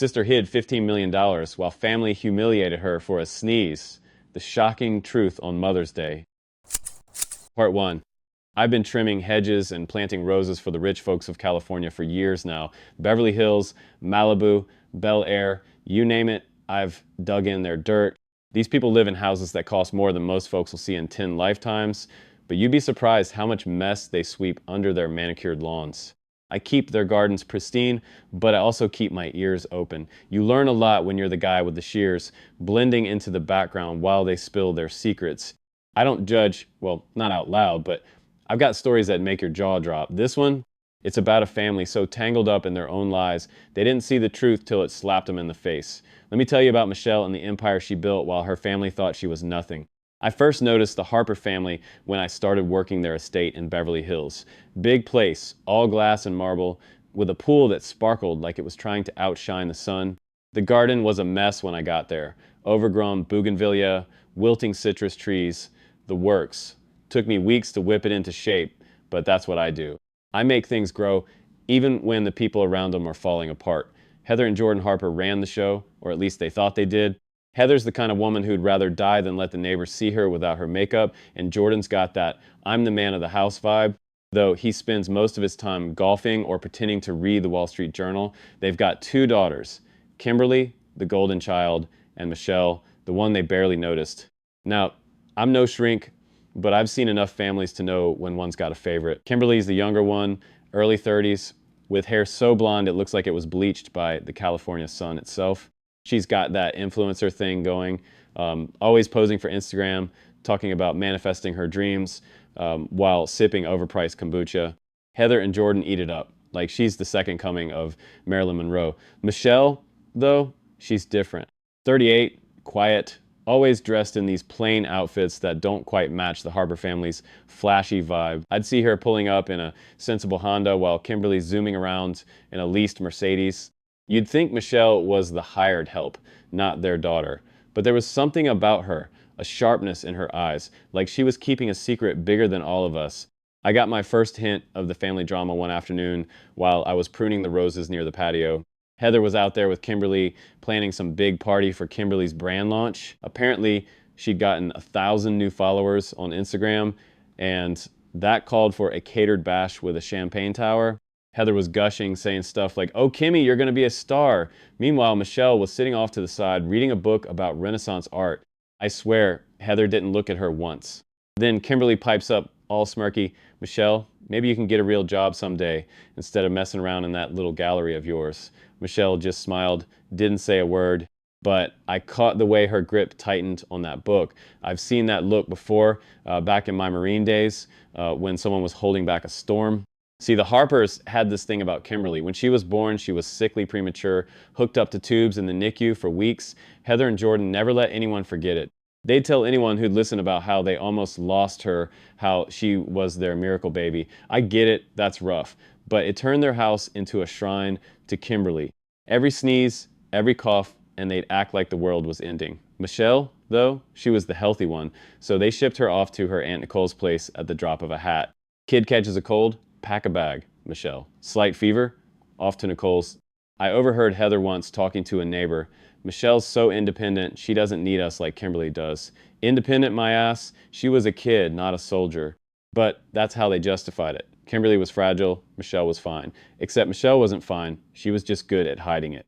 Sister hid $15 million while family humiliated her for a sneeze. The shocking truth on Mother's Day. Part 1. I've been trimming hedges and planting roses for the rich folks of California for years now. Beverly Hills, Malibu, Bel Air, you name it, I've dug in their dirt. These people live in houses that cost more than most folks will see in 10 lifetimes, but you'd be surprised how much mess they sweep under their manicured lawns. I keep their gardens pristine, but I also keep my ears open. You learn a lot when you're the guy with the shears, blending into the background while they spill their secrets. I don't judge, well, not out loud, but I've got stories that make your jaw drop. This one, it's about a family so tangled up in their own lies, they didn't see the truth till it slapped them in the face. Let me tell you about Michelle and the empire she built while her family thought she was nothing. I first noticed the Harper family when I started working their estate in Beverly Hills. Big place, all glass and marble, with a pool that sparkled like it was trying to outshine the sun. The garden was a mess when I got there. Overgrown bougainvillea, wilting citrus trees, the works. Took me weeks to whip it into shape, but that's what I do. I make things grow even when the people around them are falling apart. Heather and Jordan Harper ran the show, or at least they thought they did. Heather's the kind of woman who'd rather die than let the neighbors see her without her makeup, and Jordan's got that I'm the man of the house vibe, though he spends most of his time golfing or pretending to read the Wall Street Journal. They've got 2 daughters, Kimberly, the golden child, and Michelle, the one they barely noticed. Now, I'm no shrink, but I've seen enough families to know when one's got a favorite. Kimberly's the younger one, early 30s, with hair so blonde it looks like it was bleached by the California sun itself. She's got that influencer thing going, always posing for Instagram, talking about manifesting her dreams while sipping overpriced kombucha. Heather and Jordan eat it up, like she's the second coming of Marilyn Monroe. Michelle, though, she's different. 38, quiet, always dressed in these plain outfits that don't quite match the Harper family's flashy vibe. I'd see her pulling up in a sensible Honda while Kimberly's zooming around in a leased Mercedes. You'd think Michelle was the hired help, not their daughter. But there was something about her, a sharpness in her eyes, like she was keeping a secret bigger than all of us. I got my first hint of the family drama one afternoon while I was pruning the roses near the patio. Heather was out there with Kimberly planning some big party for Kimberly's brand launch. Apparently, she'd gotten 1,000 new followers on Instagram, and that called for a catered bash with a champagne tower. Heather was gushing, saying stuff like, "Oh, Kimmy, you're going to be a star." Meanwhile, Michelle was sitting off to the side reading a book about Renaissance art. I swear, Heather didn't look at her once. Then Kimberly pipes up, all smirky, "Michelle, maybe you can get a real job someday instead of messing around in that little gallery of yours." Michelle just smiled, didn't say a word, but I caught the way her grip tightened on that book. I've seen that look before, back in my Marine days, when someone was holding back a storm. See, the Harpers had this thing about Kimberly. When she was born, she was sickly premature, hooked up to tubes in the NICU for weeks. Heather and Jordan never let anyone forget it. They'd tell anyone who'd listen about how they almost lost her, how she was their miracle baby. I get it, that's rough. But it turned their house into a shrine to Kimberly. Every sneeze, every cough, and they'd act like the world was ending. Michelle, though, she was the healthy one, so they shipped her off to her Aunt Nicole's place at the drop of a hat. Kid catches a cold, pack a bag, Michelle. Slight fever, off to Nicole's. I overheard Heather once talking to a neighbor. "Michelle's so independent, she doesn't need us like Kimberly does." Independent, my ass? She was a kid, not a soldier. But that's how they justified it. Kimberly was fragile, Michelle was fine. Except Michelle wasn't fine, she was just good at hiding it.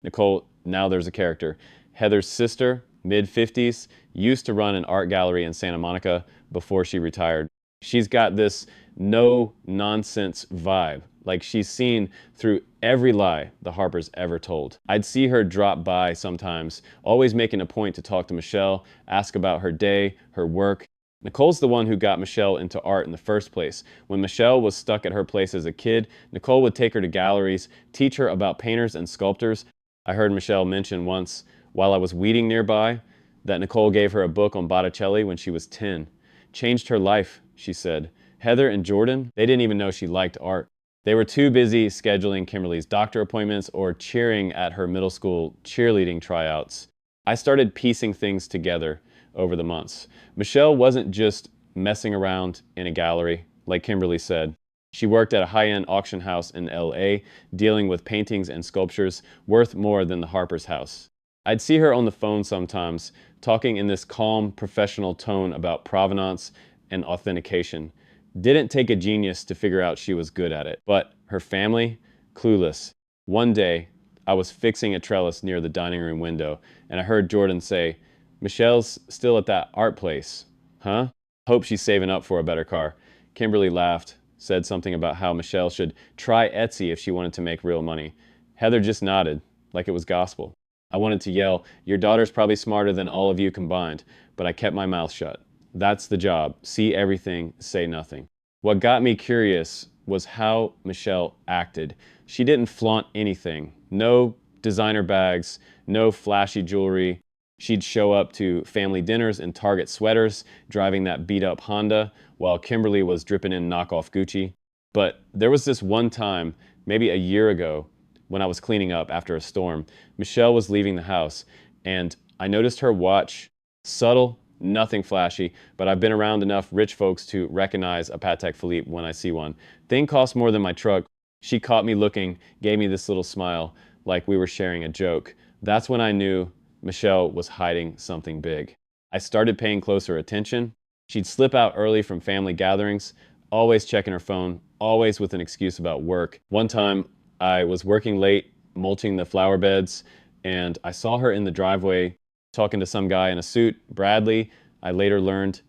Nicole, now there's a character. Heather's sister, mid-50s, used to run an art gallery in Santa Monica before she retired. She's got this no-nonsense vibe, like she's seen through every lie the Harpers ever told. I'd see her drop by sometimes, always making a point to talk to Michelle, ask about her day, her work. Nicole's the one who got Michelle into art in the first place. When Michelle was stuck at her place as a kid, Nicole would take her to galleries, teach her about painters and sculptors. I heard Michelle mention once, while I was weeding nearby, that Nicole gave her a book on Botticelli when she was 10. Changed her life, she said. Heather and Jordan, they didn't even know she liked art. They were too busy scheduling Kimberly's doctor appointments or cheering at her middle school cheerleading tryouts. I started piecing things together over the months. Michelle wasn't just messing around in a gallery, like Kimberly said. She worked at a high-end auction house in LA, dealing with paintings and sculptures worth more than the Harper's house. I'd see her on the phone sometimes, talking in this calm, professional tone about provenance and authentication. Didn't take a genius to figure out she was good at it. But her family? Clueless. One day, I was fixing a trellis near the dining room window, and I heard Jordan say, "Michelle's still at that art place." Huh? Hope she's saving up for a better car. Kimberly laughed, said something about how Michelle should try Etsy if she wanted to make real money. Heather just nodded, like it was gospel. I wanted to yell, "Your daughter's probably smarter than all of you combined," but I kept my mouth shut. That's the job. See everything, say nothing. What got me curious was how Michelle acted. She didn't flaunt anything. No designer bags, no flashy jewelry. She'd show up to family dinners in Target sweaters, driving that beat-up Honda, while Kimberly was dripping in knockoff Gucci. But there was this one time, maybe a year ago, when I was cleaning up after a storm. Michelle was leaving the house, and I noticed her watch. Subtle, nothing flashy, but I've been around enough rich folks to recognize a Patek Philippe when I see one. Thing cost more than my truck. She caught me looking, gave me this little smile, like we were sharing a joke. That's when I knew Michelle was hiding something big. I started paying closer attention. She'd slip out early from family gatherings, always checking her phone, always with an excuse about work. One time, I was working late, mulching the flower beds, and I saw her in the driveway talking to some guy in a suit. Bradley, I later learned,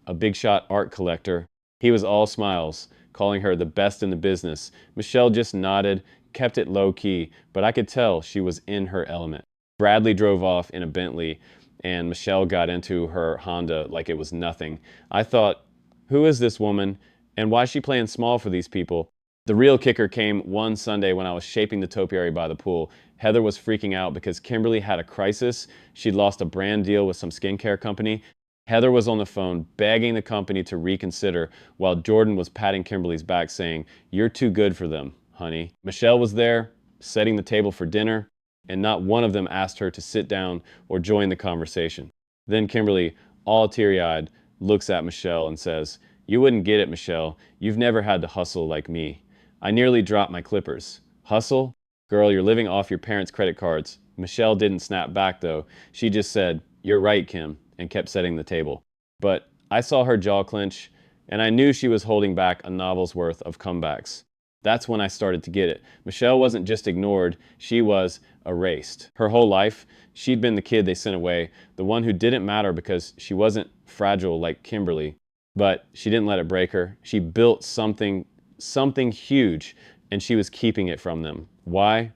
a big shot art collector. He was all smiles, calling her the best in the business. Michelle just nodded, kept it low key, but I could tell she was in her element. Bradley drove off in a Bentley, and Michelle got into her Honda like it was nothing. I thought, who is this woman, and why is she playing small for these people? The real kicker came one Sunday when I was shaping the topiary by the pool. Heather was freaking out because Kimberly had a crisis. She'd lost a brand deal with some skincare company. Heather was on the phone begging the company to reconsider while Jordan was patting Kimberly's back saying, "You're too good for them, honey." Michelle was there, setting the table for dinner, and not one of them asked her to sit down or join the conversation. Then Kimberly, all teary-eyed, looks at Michelle and says, "You wouldn't get it, Michelle. You've never had to hustle like me." I nearly dropped my clippers. Hustle? Girl, you're living off your parents' credit cards. Michelle didn't snap back though. She just said, "You're right, Kim," and kept setting the table. But I saw her jaw clench, and I knew she was holding back a novel's worth of comebacks. That's when I started to get it. Michelle wasn't just ignored, she was erased. Her whole life, she'd been the kid they sent away, the one who didn't matter because she wasn't fragile like Kimberly. But she didn't let it break her. She built something huge, and she was keeping it from them. Why?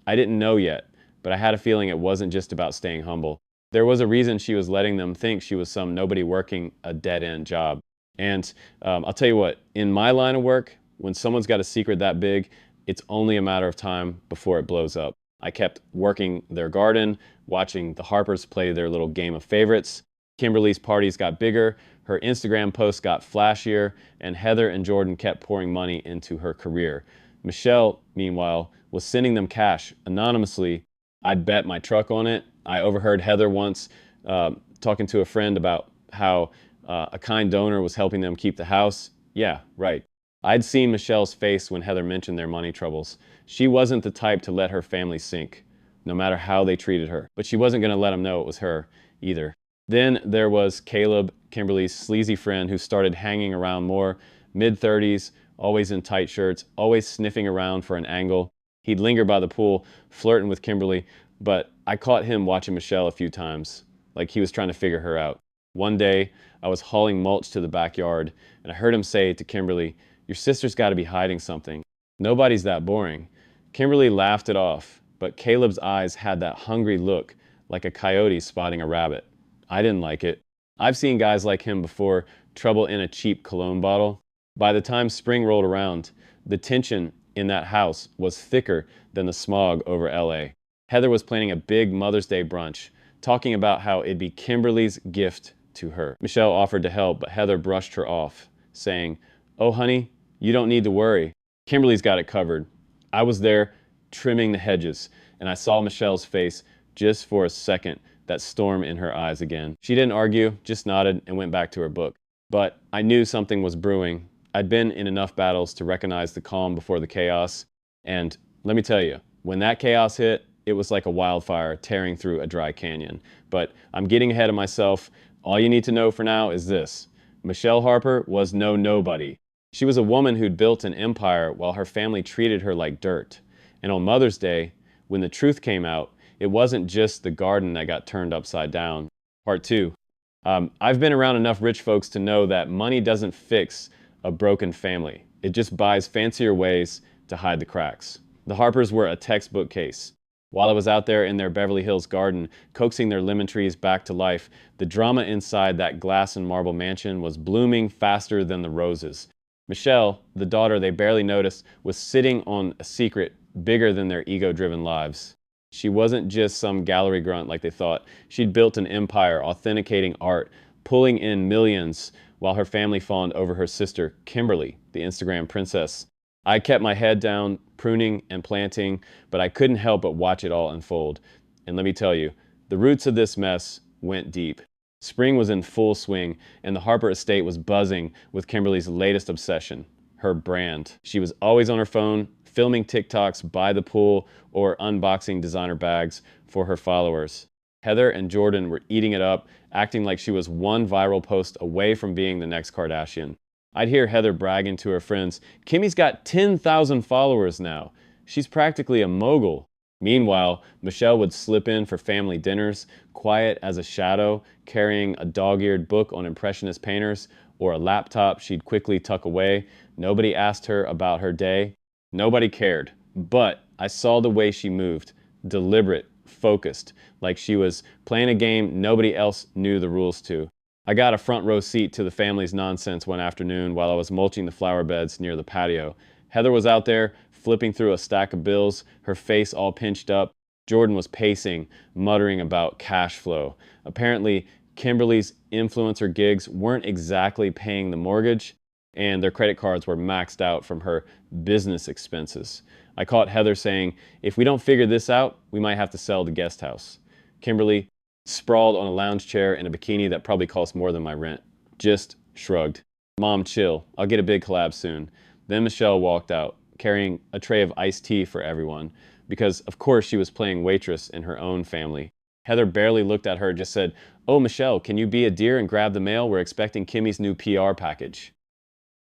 I didn't know yet, but I had a feeling it wasn't just about staying humble. There was a reason she was letting them think she was some nobody working a dead-end job. And I'll tell you what, in my line of work, when someone's got a secret that big, it's only a matter of time before it blows up. I kept working their garden, watching the Harpers play their little game of favorites. Kimberly's parties got bigger, her Instagram posts got flashier, and Heather and Jordan kept pouring money into her career. Michelle, meanwhile, was sending them cash anonymously. I'd bet my truck on it. I overheard Heather once talking to a friend about how a kind donor was helping them keep the house. Yeah, right. I'd seen Michelle's face when Heather mentioned their money troubles. She wasn't the type to let her family sink, no matter how they treated her. But she wasn't going to let them know it was her either. Then there was Caleb, Kimberly's sleazy friend, who started hanging around more, mid-30s, always in tight shirts, always sniffing around for an angle. He'd linger by the pool, flirting with Kimberly, but I caught him watching Michelle a few times, like he was trying to figure her out. One day, I was hauling mulch to the backyard, and I heard him say to Kimberly, "Your sister's got to be hiding something. Nobody's that boring." Kimberly laughed it off, but Caleb's eyes had that hungry look, like a coyote spotting a rabbit. I didn't like it. I've seen guys like him before, trouble in a cheap cologne bottle. By the time spring rolled around, the tension in that house was thicker than the smog over LA. Heather was planning a big Mother's Day brunch, talking about how it'd be Kimberly's gift to her. Michelle offered to help, but Heather brushed her off, saying, "Oh, honey, you don't need to worry. Kimberly's got it covered." I was there trimming the hedges, and I saw Michelle's face just for a second, that storm in her eyes again. She didn't argue, just nodded and went back to her book. But I knew something was brewing. I'd been in enough battles to recognize the calm before the chaos. And let me tell you, when that chaos hit, it was like a wildfire tearing through a dry canyon. But I'm getting ahead of myself. All you need to know for now is this: Michelle Harper was no nobody. She was a woman who'd built an empire while her family treated her like dirt. And on Mother's Day, when the truth came out, it wasn't just the garden that got turned upside down. Part two. I've been around enough rich folks to know that money doesn't fix a broken family. It just buys fancier ways to hide the cracks. The Harpers were a textbook case. While I was out there in their Beverly Hills garden, coaxing their lemon trees back to life, the drama inside that glass and marble mansion was blooming faster than the roses. Michelle, the daughter they barely noticed, was sitting on a secret bigger than their ego-driven lives. She wasn't just some gallery grunt like they thought. She'd built an empire, authenticating art, pulling in millions, while her family fawned over her sister, Kimberly, the Instagram princess. I kept my head down, pruning and planting, but I couldn't help but watch it all unfold. And let me tell you, the roots of this mess went deep. Spring was in full swing, and the Harper estate was buzzing with Kimberly's latest obsession, her brand. She was always on her phone, filming TikToks by the pool or unboxing designer bags for her followers. Heather and Jordan were eating it up, acting like she was one viral post away from being the next Kardashian. I'd hear Heather bragging to her friends, "Kimmy's got 10,000 followers now. She's practically a mogul." Meanwhile, Michelle would slip in for family dinners, quiet as a shadow, carrying a dog-eared book on impressionist painters or a laptop she'd quickly tuck away. Nobody asked her about her day. Nobody cared. But I saw the way she moved, deliberate, focused, like she was playing a game nobody else knew the rules to. I got a front row seat to the family's nonsense one afternoon while I was mulching the flower beds near the patio. Heather was out there, flipping through a stack of bills, her face all pinched up. Jordan was pacing, muttering about cash flow. Apparently, Kimberly's influencer gigs weren't exactly paying the mortgage, and their credit cards were maxed out from her business expenses. I caught Heather saying, "If we don't figure this out, we might have to sell the guest house." Kimberly, sprawled on a lounge chair in a bikini that probably cost more than my rent, just shrugged. "Mom, chill. I'll get a big collab soon." Then Michelle walked out, carrying a tray of iced tea for everyone, because of course she was playing waitress in her own family. Heather barely looked at her, just said, "Oh, Michelle, can you be a dear and grab the mail? We're expecting Kimmy's new PR package."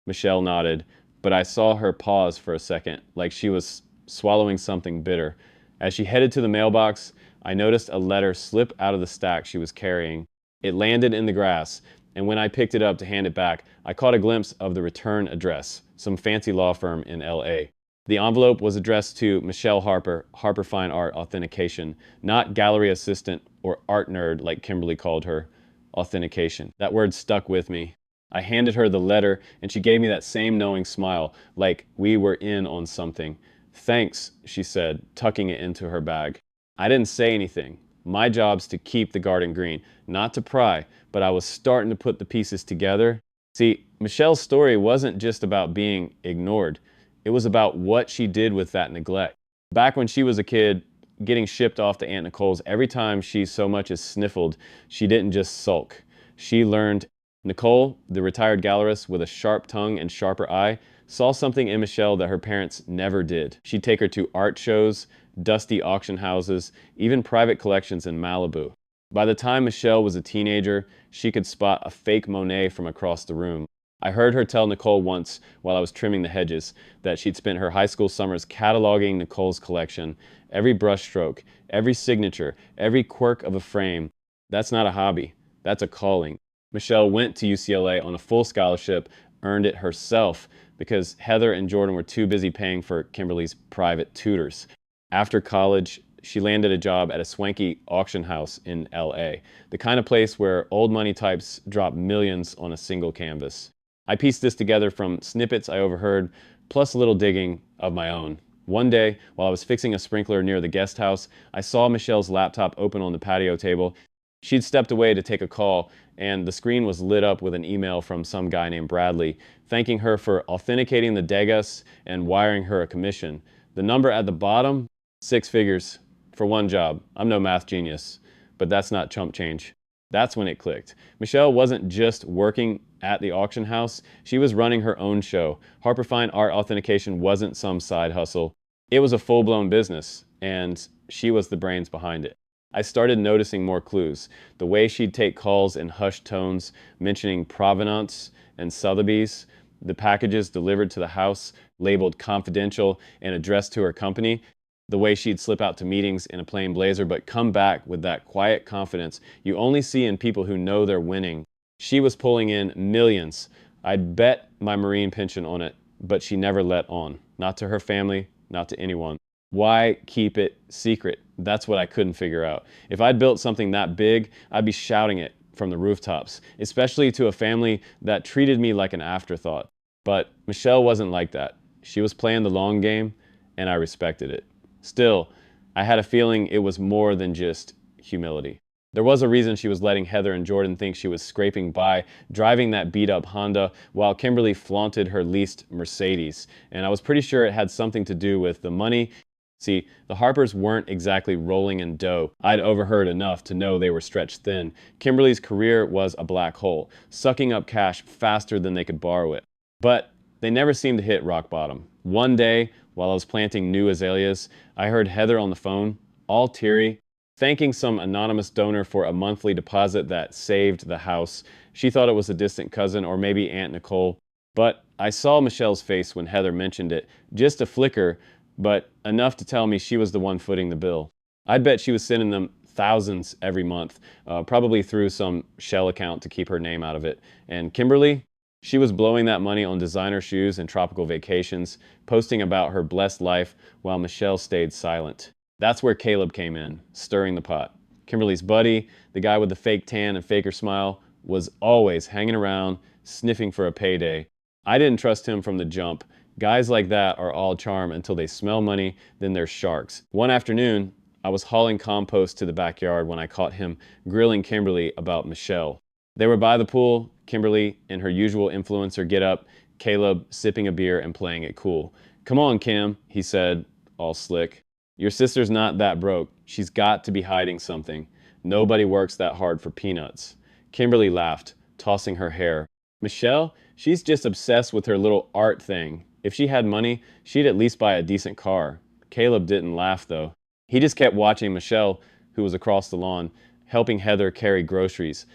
Michelle nodded, but I saw her pause for a second, like she was swallowing something bitter. As she headed to the mailbox, I noticed a letter slip out of the stack she was carrying. It landed in the grass, and when I picked it up to hand it back, I caught a glimpse of the return address, some fancy law firm in LA. The envelope was addressed to Michelle Harper, Harper Fine Art Authentication, not gallery assistant or art nerd like Kimberly called her. Authentication. That word stuck with me. I handed her the letter, and she gave me that same knowing smile, like we were in on something. "Thanks," she said, tucking it into her bag. I didn't say anything. My job's to keep the garden green, not to pry, but I was starting to put the pieces together. See, Michelle's story wasn't just about being ignored. It was about what she did with that neglect. Back when she was a kid, getting shipped off to Aunt Nicole's, every time she so much as sniffled, she didn't just sulk. She learned. Nicole, the retired gallerist with a sharp tongue and sharper eye, saw something in Michelle that her parents never did. She'd take her to art shows, dusty auction houses, even private collections in Malibu. By the time Michelle was a teenager, she could spot a fake Monet from across the room. I heard her tell Nicole once, while I was trimming the hedges, that she'd spent her high school summers cataloging Nicole's collection, every brushstroke, every signature, every quirk of a frame. That's not a hobby. That's a calling. Michelle went to UCLA on a full scholarship, earned it herself, because Heather and Jordan were too busy paying for Kimberly's private tutors. After college, she landed a job at a swanky auction house in LA, the kind of place where old money types drop millions on a single canvas. I pieced this together from snippets I overheard, plus a little digging of my own. One day, while I was fixing a sprinkler near the guest house, I saw Michelle's laptop open on the patio table. She'd stepped away to take a call, and the screen was lit up with an email from some guy named Bradley, thanking her for authenticating the Degas and wiring her a commission. The number at the bottom, 6 figures for one job. I'm no math genius, but that's not chump change. That's when it clicked. Michelle wasn't just working at the auction house, she was running her own show. Harper Fine Art Authentication wasn't some side hustle, it was a full blown business, and she was the brains behind it. I started noticing more clues. The way she'd take calls in hushed tones, mentioning provenance and Sotheby's, the packages delivered to the house, labeled confidential and addressed to her company, the way she'd slip out to meetings in a plain blazer but come back with that quiet confidence you only see in people who know they're winning. She was pulling in millions. I'd bet my Marine pension on it, but she never let on. Not to her family, not to anyone. Why keep it secret? That's what I couldn't figure out. If I'd built something that big, I'd be shouting it from the rooftops, especially to a family that treated me like an afterthought. But Michelle wasn't like that. She was playing the long game, and I respected it. Still, I had a feeling it was more than just humility. There was a reason she was letting Heather and Jordan think she was scraping by, driving that beat-up Honda, while Kimberly flaunted her leased Mercedes. And I was pretty sure it had something to do with the money. See, the Harpers weren't exactly rolling in dough. I'd overheard enough to know they were stretched thin. Kimberly's career was a black hole, sucking up cash faster than they could borrow it. But they never seemed to hit rock bottom. One day, while I was planting new azaleas, I heard Heather on the phone, all teary, thanking some anonymous donor for a monthly deposit that saved the house. She thought it was a distant cousin or maybe Aunt Nicole. But I saw Michelle's face when Heather mentioned it, just a flicker, but enough to tell me she was the one footing the bill. I'd bet she was sending them thousands every month, probably through some shell account to keep her name out of it. And Kimberly, she was blowing that money on designer shoes and tropical vacations, posting about her blessed life while Michelle stayed silent. That's where Caleb came in, stirring the pot. Kimberly's buddy, the guy with the fake tan and faker smile, was always hanging around, sniffing for a payday. I didn't trust him from the jump. Guys like that are all charm until they smell money, then they're sharks. One afternoon, I was hauling compost to the backyard when I caught him grilling Kimberly about Michelle. They were by the pool, Kimberly in her usual influencer getup, Caleb sipping a beer and playing it cool. "Come on, Kim," he said, all slick. "Your sister's not that broke. She's got to be hiding something. Nobody works that hard for peanuts." Kimberly laughed, tossing her hair. "Michelle, she's just obsessed with her little art thing. If she had money, she'd at least buy a decent car." Caleb didn't laugh, though. He just kept watching Michelle, who was across the lawn, helping Heather carry groceries.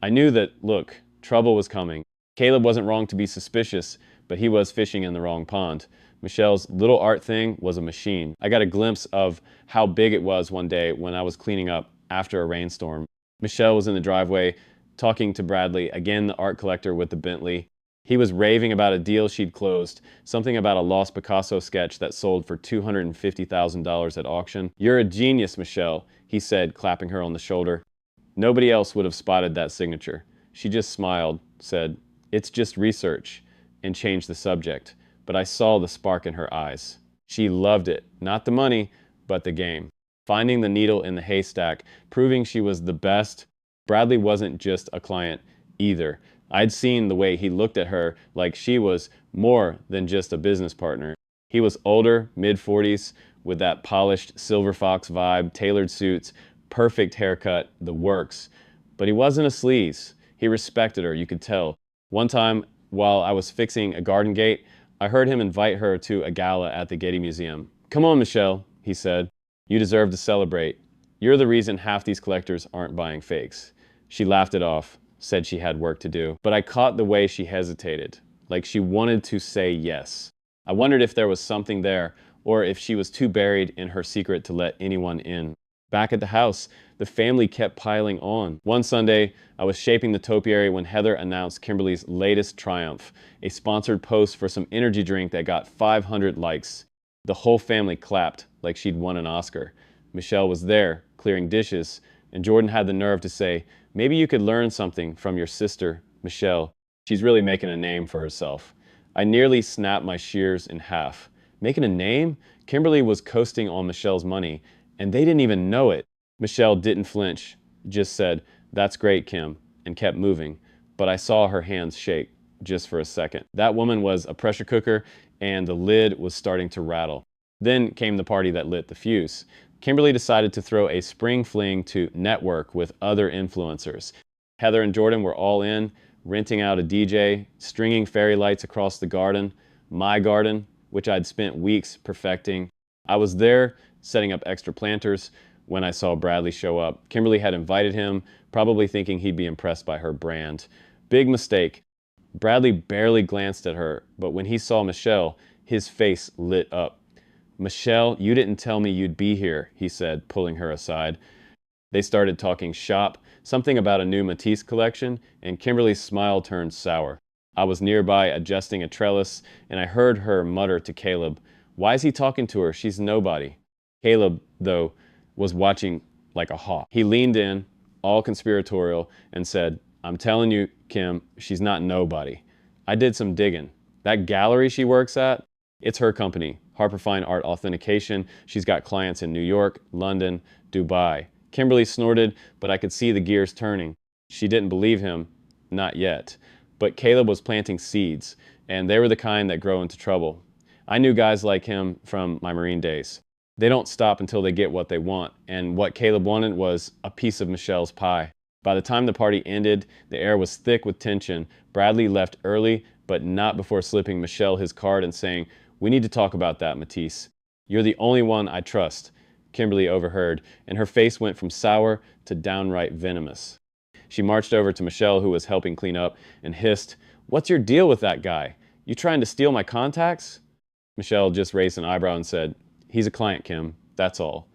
I knew that, look, trouble was coming. Caleb wasn't wrong to be suspicious, but he was fishing in the wrong pond. Michelle's little art thing was a machine. I got a glimpse of how big it was one day when I was cleaning up after a rainstorm. Michelle was in the driveway, talking to Bradley, again the art collector with the Bentley. He was raving about a deal she'd closed, something about a lost Picasso sketch that sold for $250,000 at auction. "You're a genius, Michelle," he said, clapping her on the shoulder. Nobody else would have spotted that signature. She just smiled, said, "It's just research," and changed the subject. But I saw the spark in her eyes. She loved it, not the money, but the game. Finding the needle in the haystack, proving she was the best. Bradley wasn't just a client either. I'd seen the way he looked at her like she was more than just a business partner. He was older, mid-40s, with that polished silver fox vibe, tailored suits, perfect haircut, the works. But he wasn't a sleaze. He respected her, you could tell. One time, while I was fixing a garden gate, I heard him invite her to a gala at the Getty Museum. "Come on, Michelle," he said. "You deserve to celebrate. You're the reason half these collectors aren't buying fakes." She laughed it off, said she had work to do. But I caught the way she hesitated, like she wanted to say yes. I wondered if there was something there, or if she was too buried in her secret to let anyone in. Back at the house, the family kept piling on. One Sunday, I was shaping the topiary when Heather announced Kimberly's latest triumph, a sponsored post for some energy drink that got 500 likes. The whole family clapped like she'd won an Oscar. Michelle was there, clearing dishes, and Jordan had the nerve to say, "Maybe you could learn something from your sister, Michelle. She's really making a name for herself." I nearly snapped my shears in half. Making a name? Kimberly was coasting on Michelle's money, and they didn't even know it. Michelle didn't flinch, just said, "That's great, Kim," and kept moving. But I saw her hands shake, just for a second. That woman was a pressure cooker, and the lid was starting to rattle. Then came the party that lit the fuse. Kimberly decided to throw a spring fling to network with other influencers. Heather and Jordan were all in, renting out a DJ, stringing fairy lights across the garden, my garden, which I'd spent weeks perfecting. I was there setting up extra planters when I saw Bradley show up. Kimberly had invited him, probably thinking he'd be impressed by her brand. Big mistake. Bradley barely glanced at her, but when he saw Michelle, his face lit up. "Michelle, you didn't tell me you'd be here," he said, pulling her aside. They started talking shop, something about a new Matisse collection, and Kimberly's smile turned sour. I was nearby adjusting a trellis, and I heard her mutter to Caleb, "Why is he talking to her? She's nobody." Caleb, though, was watching like a hawk. He leaned in, all conspiratorial, and said, "I'm telling you, Kim, she's not nobody. I did some digging. That gallery she works at, it's her company, Harper Fine Art Authentication. She's got clients in New York, London, Dubai." Kimberly snorted, but I could see the gears turning. She didn't believe him, not yet. But Caleb was planting seeds, and they were the kind that grow into trouble. I knew guys like him from my Marine days. They don't stop until they get what they want, and what Caleb wanted was a piece of Michelle's pie. By the time the party ended, the air was thick with tension. Bradley left early, but not before slipping Michelle his card and saying, "We need to talk about that, Matisse. You're the only one I trust." Kimberly overheard, and her face went from sour to downright venomous. She marched over to Michelle, who was helping clean up, and hissed, "What's your deal with that guy? You trying to steal my contacts?" Michelle just raised an eyebrow and said, "He's a client, Kim, that's all."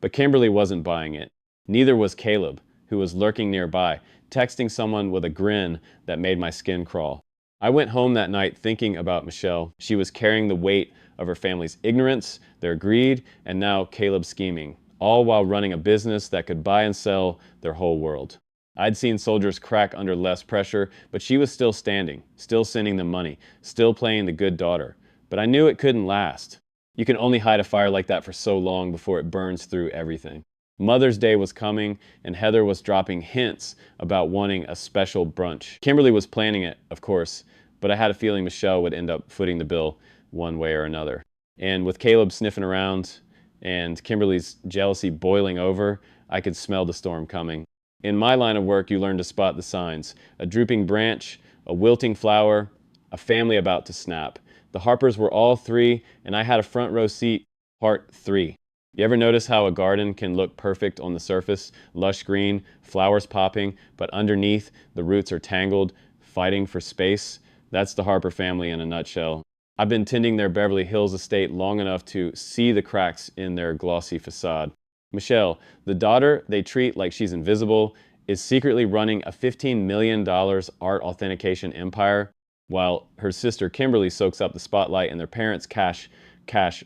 But Kimberly wasn't buying it. Neither was Caleb, who was lurking nearby, texting someone with a grin that made my skin crawl. I went home that night thinking about Michelle. She was carrying the weight of her family's ignorance, their greed, and now Caleb's scheming, all while running a business that could buy and sell their whole world. I'd seen soldiers crack under less pressure, but she was still standing, still sending them money, still playing the good daughter. But I knew it couldn't last. You can only hide a fire like that for so long before it burns through everything. Mother's Day was coming, and Heather was dropping hints about wanting a special brunch. Kimberly was planning it, of course, but I had a feeling Michelle would end up footing the bill one way or another. And with Caleb sniffing around and Kimberly's jealousy boiling over, I could smell the storm coming. In my line of work, you learn to spot the signs. A drooping branch, a wilting flower, a family about to snap. The Harpers were all three, and I had a front row seat, part 3. You ever notice how a garden can look perfect on the surface? Lush green, flowers popping, but underneath the roots are tangled, fighting for space? That's the Harper family in a nutshell. I've been tending their Beverly Hills estate long enough to see the cracks in their glossy facade. Michelle, the daughter they treat like she's invisible, is secretly running a $15 million art authentication empire, while her sister Kimberly soaks up the spotlight and their parents' cash.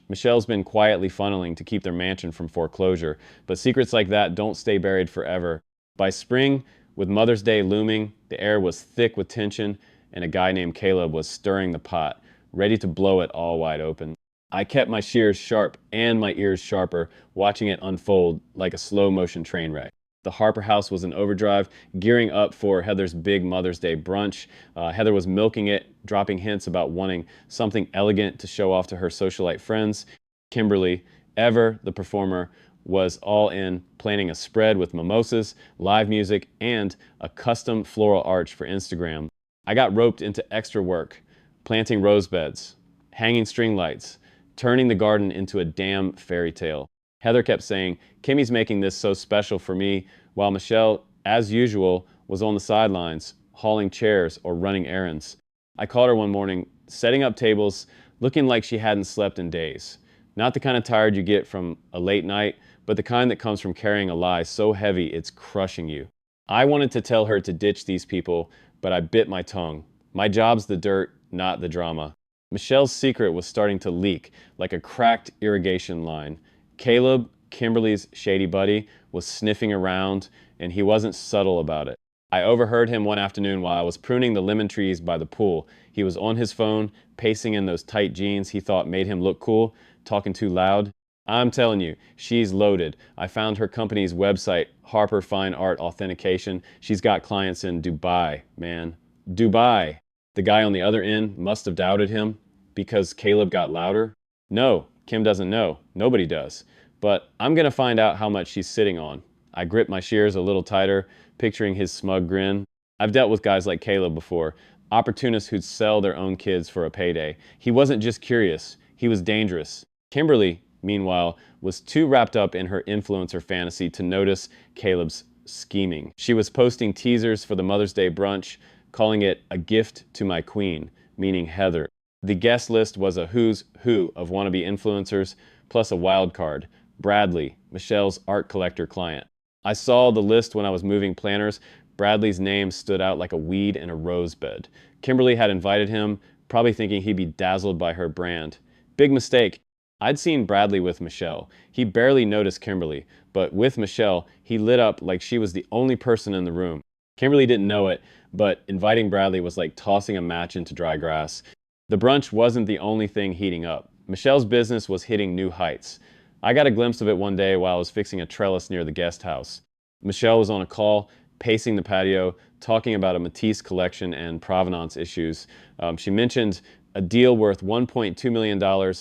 Michelle's been quietly funneling to keep their mansion from foreclosure, but secrets like that don't stay buried forever. By spring, with Mother's Day looming, the air was thick with tension, and a guy named Caleb was stirring the pot, ready to blow it all wide open. I kept my shears sharp and my ears sharper, watching it unfold like a slow-motion train wreck. The Harper house was in overdrive, gearing up for Heather's big Mother's Day brunch. Heather was milking it, dropping hints about wanting something elegant to show off to her socialite friends. Kimberly, ever the performer, was all in, planning a spread with mimosas, live music, and a custom floral arch for Instagram. I got roped into extra work, planting rose beds, hanging string lights, turning the garden into a damn fairy tale. Heather kept saying, "Kimmy's making this so special for me," while Michelle, as usual, was on the sidelines, hauling chairs or running errands. I caught her one morning, setting up tables, looking like she hadn't slept in days. Not the kind of tired you get from a late night, but the kind that comes from carrying a lie so heavy it's crushing you. I wanted to tell her to ditch these people, but I bit my tongue. My job's the dirt, not the drama. Michelle's secret was starting to leak like a cracked irrigation line. Caleb, Kimberly's shady buddy, was sniffing around, and he wasn't subtle about it. I overheard him one afternoon while I was pruning the lemon trees by the pool. He was on his phone, pacing in those tight jeans he thought made him look cool, talking too loud. I'm telling you, she's loaded. I found her company's website, Harper Fine Art Authentication. She's got clients in Dubai, man. Dubai. The guy on the other end must have doubted him because Caleb got louder. No, Kim doesn't know. Nobody does. but I'm gonna find out how much she's sitting on. I gripped my shears a little tighter, picturing his smug grin. I've dealt with guys like Caleb before, opportunists who'd sell their own kids for a payday. He wasn't just curious, he was dangerous. Kimberly, meanwhile, was too wrapped up in her influencer fantasy to notice Caleb's scheming. She was posting teasers for the Mother's Day brunch, calling it a gift to my queen, meaning Heather. The guest list was a who's who of wannabe influencers, plus a wild card, Bradley, Michelle's art collector client. I saw the list when I was moving planners. Bradley's name stood out like a weed in a rose bed. Kimberly had invited him, probably thinking he'd be dazzled by her brand. Big mistake. I'd seen Bradley with Michelle. He barely noticed Kimberly, but with Michelle, he lit up like she was the only person in the room. Kimberly didn't know it, but inviting Bradley was like tossing a match into dry grass. The brunch wasn't the only thing heating up. Michelle's business was hitting new heights. I got a glimpse of it one day while I was fixing a trellis near the guest house. Michelle was on a call, pacing the patio, talking about a Matisse collection and provenance issues. She mentioned a deal worth $1.2 million,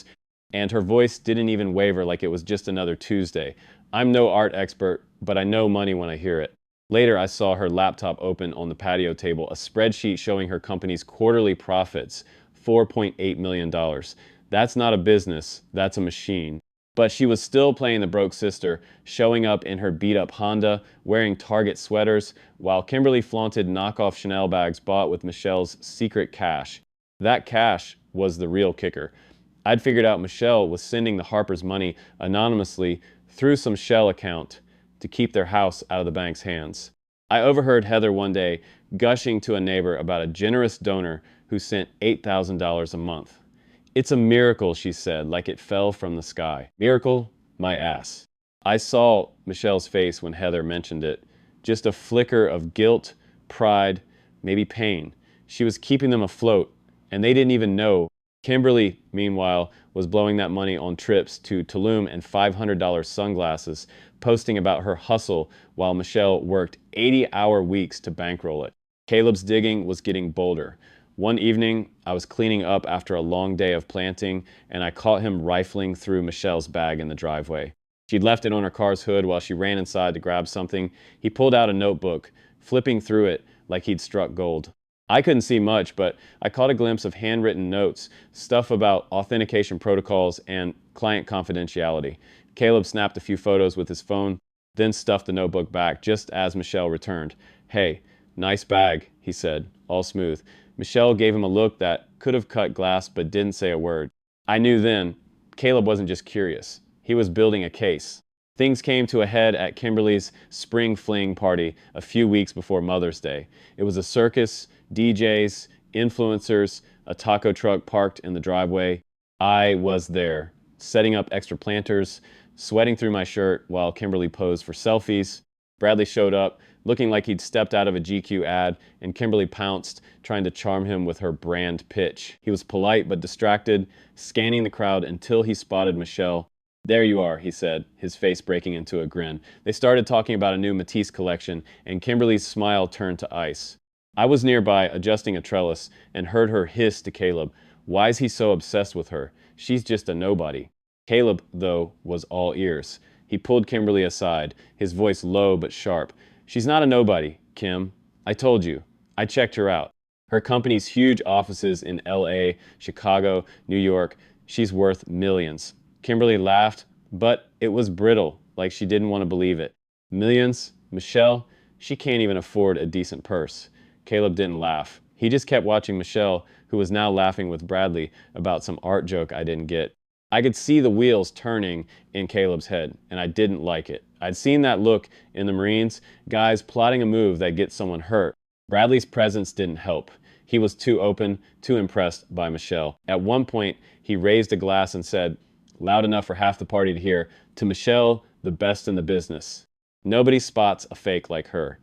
and her voice didn't even waver like it was just another Tuesday. I'm no art expert, but I know money when I hear it. Later, I saw her laptop open on the patio table, a spreadsheet showing her company's quarterly profits, $4.8 million. That's not a business, that's a machine. But she was still playing the broke sister, showing up in her beat-up Honda, wearing Target sweaters, while Kimberly flaunted knockoff Chanel bags bought with Michelle's secret cash. That cash was the real kicker. I'd figured out Michelle was sending the Harpers money anonymously through some shell account to keep their house out of the bank's hands. I overheard Heather one day gushing to a neighbor about a generous donor who sent $8,000 a month. It's a miracle, she said, like it fell from the sky. Miracle? My ass. I saw Michelle's face when Heather mentioned it. Just a flicker of guilt, pride, maybe pain. She was keeping them afloat, and they didn't even know. Kimberly, meanwhile, was blowing that money on trips to Tulum and $500 sunglasses, posting about her hustle while Michelle worked 80-hour weeks to bankroll it. Caleb's digging was getting bolder. One evening, I was cleaning up after a long day of planting, and I caught him rifling through Michelle's bag in the driveway. She'd left it on her car's hood while she ran inside to grab something. He pulled out a notebook, flipping through it like he'd struck gold. I couldn't see much, but I caught a glimpse of handwritten notes, stuff about authentication protocols and client confidentiality. Caleb snapped a few photos with his phone, then stuffed the notebook back just as Michelle returned. "Hey, nice bag," he said, all smooth. Michelle gave him a look that could have cut glass but didn't say a word. I knew then, Caleb wasn't just curious. He was building a case. Things came to a head at Kimberly's spring fling party a few weeks before Mother's Day. It was a circus, DJs, influencers, a taco truck parked in the driveway. I was there, setting up extra planters, sweating through my shirt while Kimberly posed for selfies. Bradley showed up, looking like he'd stepped out of a GQ ad, and Kimberly pounced, trying to charm him with her brand pitch. He was polite but distracted, scanning the crowd until he spotted Michelle. "There you are," he said, his face breaking into a grin. They started talking about a new Matisse collection, and Kimberly's smile turned to ice. I was nearby, adjusting a trellis, and heard her hiss to Caleb, "Why's he so obsessed with her? She's just a nobody." Caleb, though, was all ears. He pulled Kimberly aside, his voice low but sharp. "She's not a nobody, Kim. I told you. I checked her out. Her company's huge offices in LA, Chicago, New York. She's worth millions." Kimberly laughed, but it was brittle, like she didn't want to believe it. "Millions? Michelle? She can't even afford a decent purse." Caleb didn't laugh. He just kept watching Michelle, who was now laughing with Bradley about some art joke I didn't get. I could see the wheels turning in Caleb's head, and I didn't like it. I'd seen that look in the Marines, guys plotting a move that gets someone hurt. Bradley's presence didn't help. He was too open, too impressed by Michelle. At one point, he raised a glass and said, loud enough for half the party to hear, "To Michelle, the best in the business." Nobody spots a fake like her.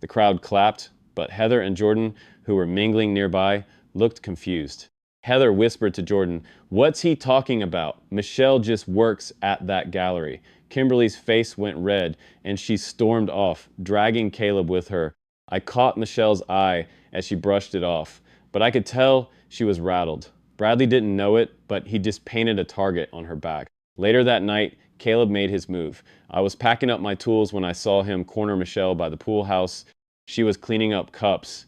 The crowd clapped, but Heather and Jordan, who were mingling nearby, looked confused. Heather whispered to Jordan, "What's he talking about? Michelle just works at that gallery." Kimberly's face went red, and she stormed off, dragging Caleb with her. I caught Michelle's eye as she brushed it off, but I could tell she was rattled. Bradley didn't know it, but he just painted a target on her back. Later that night, Caleb made his move. I was packing up my tools when I saw him corner Michelle by the pool house. She was cleaning up cups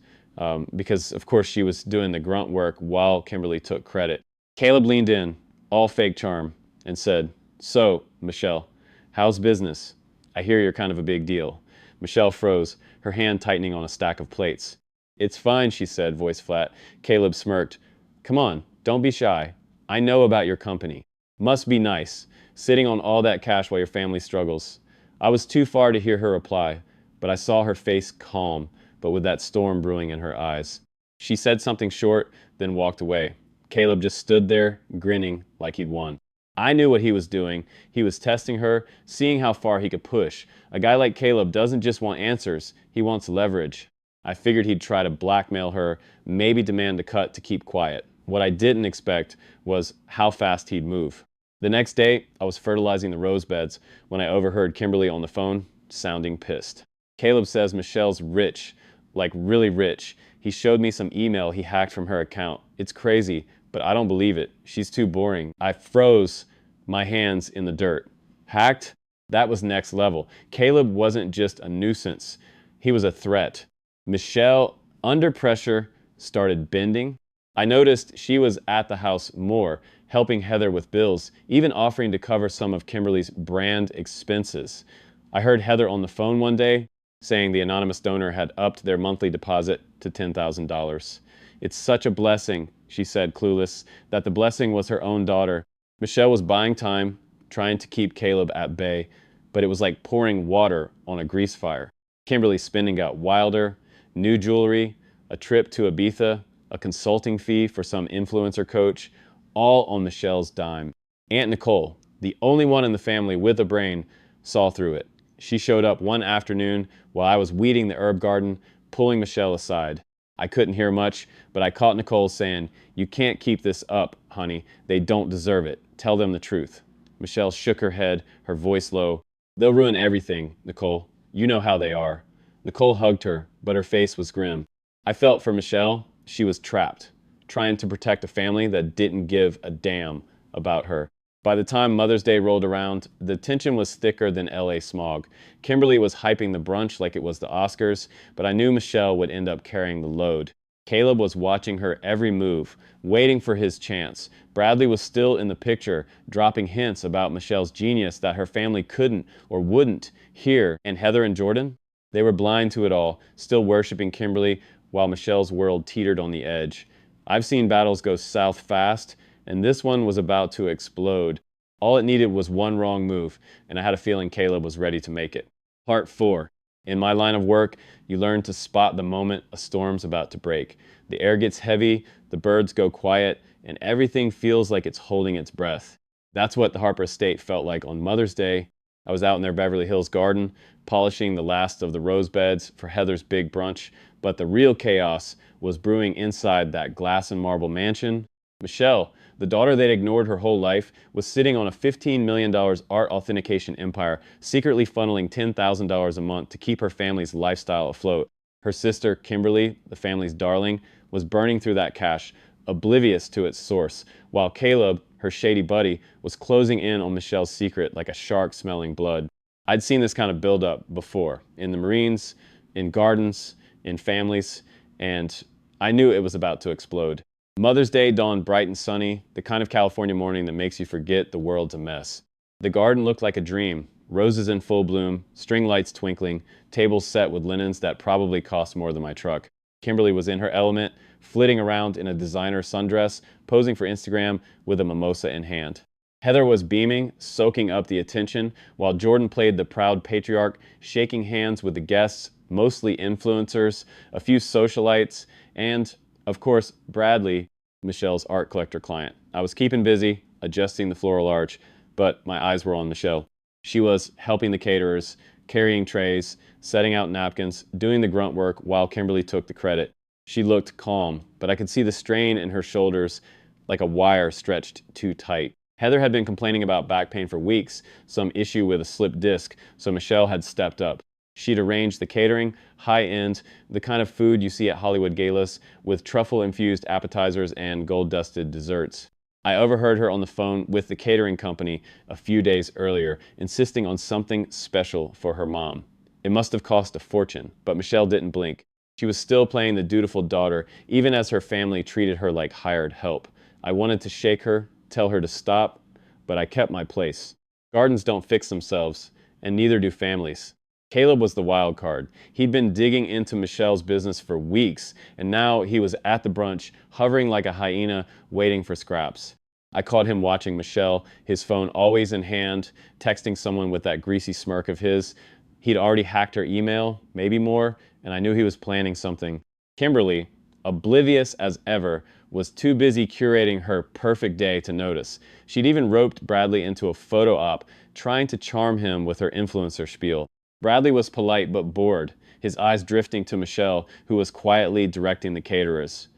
because, of course, she was doing the grunt work while Kimberly took credit. Caleb leaned in, all fake charm, and said, "So, Michelle, how's business? I hear you're kind of a big deal." Michelle froze, her hand tightening on a stack of plates. "It's fine," she said, voice flat. Caleb smirked. "Come on, don't be shy. I know about your company. Must be nice, sitting on all that cash while your family struggles." I was too far to hear her reply, but I saw her face calm, but with that storm brewing in her eyes. She said something short, then walked away. Caleb just stood there, grinning like he'd won. I knew what he was doing. He was testing her, seeing how far he could push. A guy like Caleb doesn't just want answers, he wants leverage. I figured he'd try to blackmail her, maybe demand a cut to keep quiet. What I didn't expect was how fast he'd move. The next day, I was fertilizing the rose beds when I overheard Kimberly on the phone, sounding pissed. "Caleb says Michelle's rich, like really rich. He showed me some email he hacked from her account. It's crazy, but I don't believe it. She's too boring." I froze, my hands in the dirt. Hacked? That was next level. Caleb wasn't just a nuisance. He was a threat. Michelle, under pressure, started bending. I noticed she was at the house more, helping Heather with bills, even offering to cover some of Kimberly's brand expenses. I heard Heather on the phone one day saying the anonymous donor had upped their monthly deposit to $10,000. "It's such a blessing," she said, clueless, that the blessing was her own daughter. Michelle was buying time, trying to keep Caleb at bay, but it was like pouring water on a grease fire. Kimberly's spending got wilder. New jewelry, a trip to Ibiza, a consulting fee for some influencer coach, all on Michelle's dime. Aunt Nicole, the only one in the family with a brain, saw through it. She showed up one afternoon while I was weeding the herb garden, pulling Michelle aside. I couldn't hear much, but I caught Nicole saying, "You can't keep this up, honey. They don't deserve it. Tell them the truth." Michelle shook her head, her voice low. "They'll ruin everything, Nicole. You know how they are." Nicole hugged her, but her face was grim. I felt for Michelle. She was trapped, trying to protect a family that didn't give a damn about her. By the time Mother's Day rolled around, the tension was thicker than LA smog. Kimberly was hyping the brunch like it was the Oscars, but I knew Michelle would end up carrying the load. Caleb was watching her every move, waiting for his chance. Bradley was still in the picture, dropping hints about Michelle's genius that her family couldn't or wouldn't hear. And Heather and Jordan? They were blind to it all, still worshiping Kimberly while Michelle's world teetered on the edge. I've seen battles go south fast, and this one was about to explode. All it needed was one wrong move, and I had a feeling Caleb was ready to make it. Part 4. In my line of work, you learn to spot the moment a storm's about to break. The air gets heavy, the birds go quiet, and everything feels like it's holding its breath. That's what the Harper estate felt like on Mother's Day. I was out in their Beverly Hills garden, polishing the last of the rose beds for Heather's big brunch, but the real chaos was brewing inside that glass and marble mansion. Michelle, the daughter they'd ignored her whole life, was sitting on a $15 million art authentication empire, secretly funneling $10,000 a month to keep her family's lifestyle afloat. Her sister, Kimberly, the family's darling, was burning through that cash, oblivious to its source, while Caleb, her shady buddy, was closing in on Michelle's secret like a shark smelling blood. I'd seen this kind of buildup before, in the Marines, in gardens, in families, and I knew it was about to explode. Mother's Day dawned bright and sunny, the kind of California morning that makes you forget the world's a mess. The garden looked like a dream, roses in full bloom, string lights twinkling, tables set with linens that probably cost more than my truck. Kimberly was in her element, flitting around in a designer sundress, posing for Instagram with a mimosa in hand. Heather was beaming, soaking up the attention, while Jordan played the proud patriarch, shaking hands with the guests, mostly influencers, a few socialites, and, of course, Bradley, Michelle's art collector client. I was keeping busy, adjusting the floral arch, but my eyes were on Michelle. She was helping the caterers, carrying trays, setting out napkins, doing the grunt work while Kimberly took the credit. She looked calm, but I could see the strain in her shoulders like a wire stretched too tight. Heather had been complaining about back pain for weeks, some issue with a slipped disc, so Michelle had stepped up. She'd arranged the catering, high-end, the kind of food you see at Hollywood galas, with truffle-infused appetizers and gold-dusted desserts. I overheard her on the phone with the catering company a few days earlier, insisting on something special for her mom. It must have cost a fortune, but Michelle didn't blink. She was still playing the dutiful daughter, even as her family treated her like hired help. I wanted to shake her, tell her to stop, but I kept my place. Gardens don't fix themselves, and neither do families. Caleb was the wild card. He'd been digging into Michelle's business for weeks, and now he was at the brunch, hovering like a hyena, waiting for scraps. I caught him watching Michelle, his phone always in hand, texting someone with that greasy smirk of his. He'd already hacked her email, maybe more, and I knew he was planning something. Kimberly, oblivious as ever, was too busy curating her perfect day to notice. She'd even roped Bradley into a photo op, trying to charm him with her influencer spiel. Bradley was polite but bored, his eyes drifting to Michelle, who was quietly directing the caterers.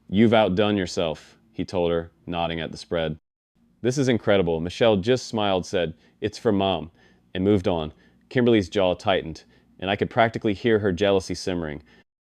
"You've outdone yourself," he told her, nodding at the spread. "This is incredible." Michelle just smiled, said, "It's for Mom," and moved on. Kimberly's jaw tightened, and I could practically hear her jealousy simmering.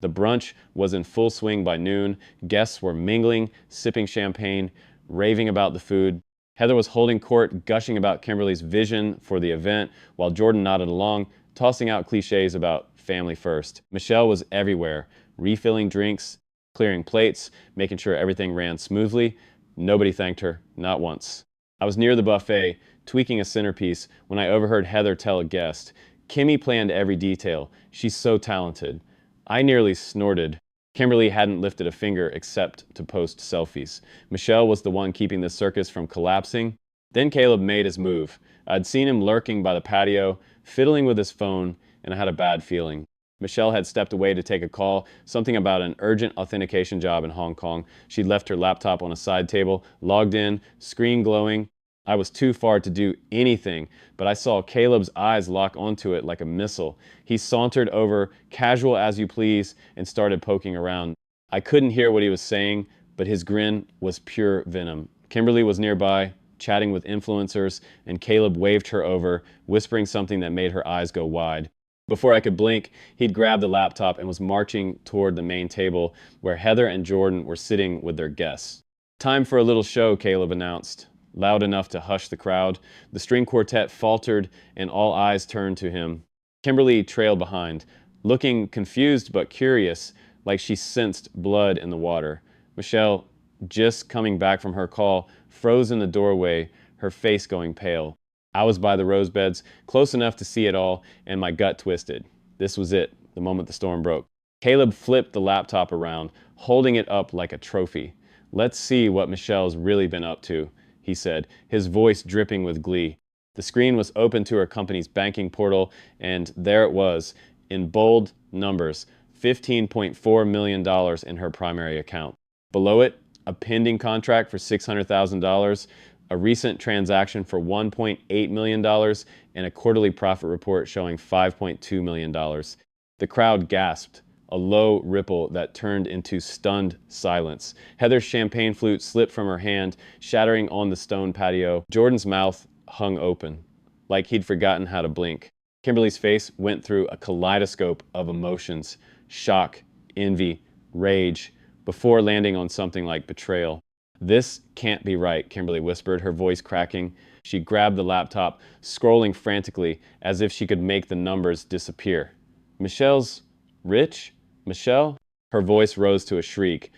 The brunch was in full swing by noon. Guests were mingling, sipping champagne, raving about the food. Heather was holding court, gushing about Kimberly's vision for the event, while Jordan nodded along, tossing out cliches about family first. Michelle was everywhere, refilling drinks, clearing plates, making sure everything ran smoothly. Nobody thanked her, not once. I was near the buffet, tweaking a centerpiece, when I overheard Heather tell a guest, "Kimmy planned every detail. She's so talented." I nearly snorted. Kimberly hadn't lifted a finger except to post selfies. Michelle was the one keeping the circus from collapsing. Then Caleb made his move. I'd seen him lurking by the patio, fiddling with his phone, and I had a bad feeling. Michelle had stepped away to take a call, something about an urgent authentication job in Hong Kong. She'd left her laptop on a side table, logged in, screen glowing. I was too far to do anything, but I saw Caleb's eyes lock onto it like a missile. He sauntered over, casual as you please, and started poking around. I couldn't hear what he was saying, but his grin was pure venom. Kimberly was nearby, chatting with influencers, and Caleb waved her over, whispering something that made her eyes go wide. Before I could blink, he'd grabbed the laptop and was marching toward the main table where Heather and Jordan were sitting with their guests. "Time for a little show," Caleb announced, loud enough to hush the crowd. The string quartet faltered and all eyes turned to him. Kimberly trailed behind, looking confused but curious, like she sensed blood in the water. Michelle, just coming back from her call, froze in the doorway, her face going pale. I was by the rose beds, close enough to see it all, and my gut twisted. This was it, the moment the storm broke. Caleb flipped the laptop around, holding it up like a trophy. "Let's see what Michelle's really been up to," he said, his voice dripping with glee. The screen was open to her company's banking portal, and there it was, in bold numbers, $15.4 million in her primary account. Below it, a pending contract for $600,000, a recent transaction for $1.8 million, and a quarterly profit report showing $5.2 million. The crowd gasped, a low ripple that turned into stunned silence. Heather's champagne flute slipped from her hand, shattering on the stone patio. Jordan's mouth hung open, like he'd forgotten how to blink. Kimberly's face went through a kaleidoscope of emotions: shock, envy, rage, before landing on something like betrayal. "This can't be right," Kimberly whispered, her voice cracking. She grabbed the laptop, scrolling frantically, as if she could make the numbers disappear. "Michelle's rich? Michelle?" Her voice rose to a shriek,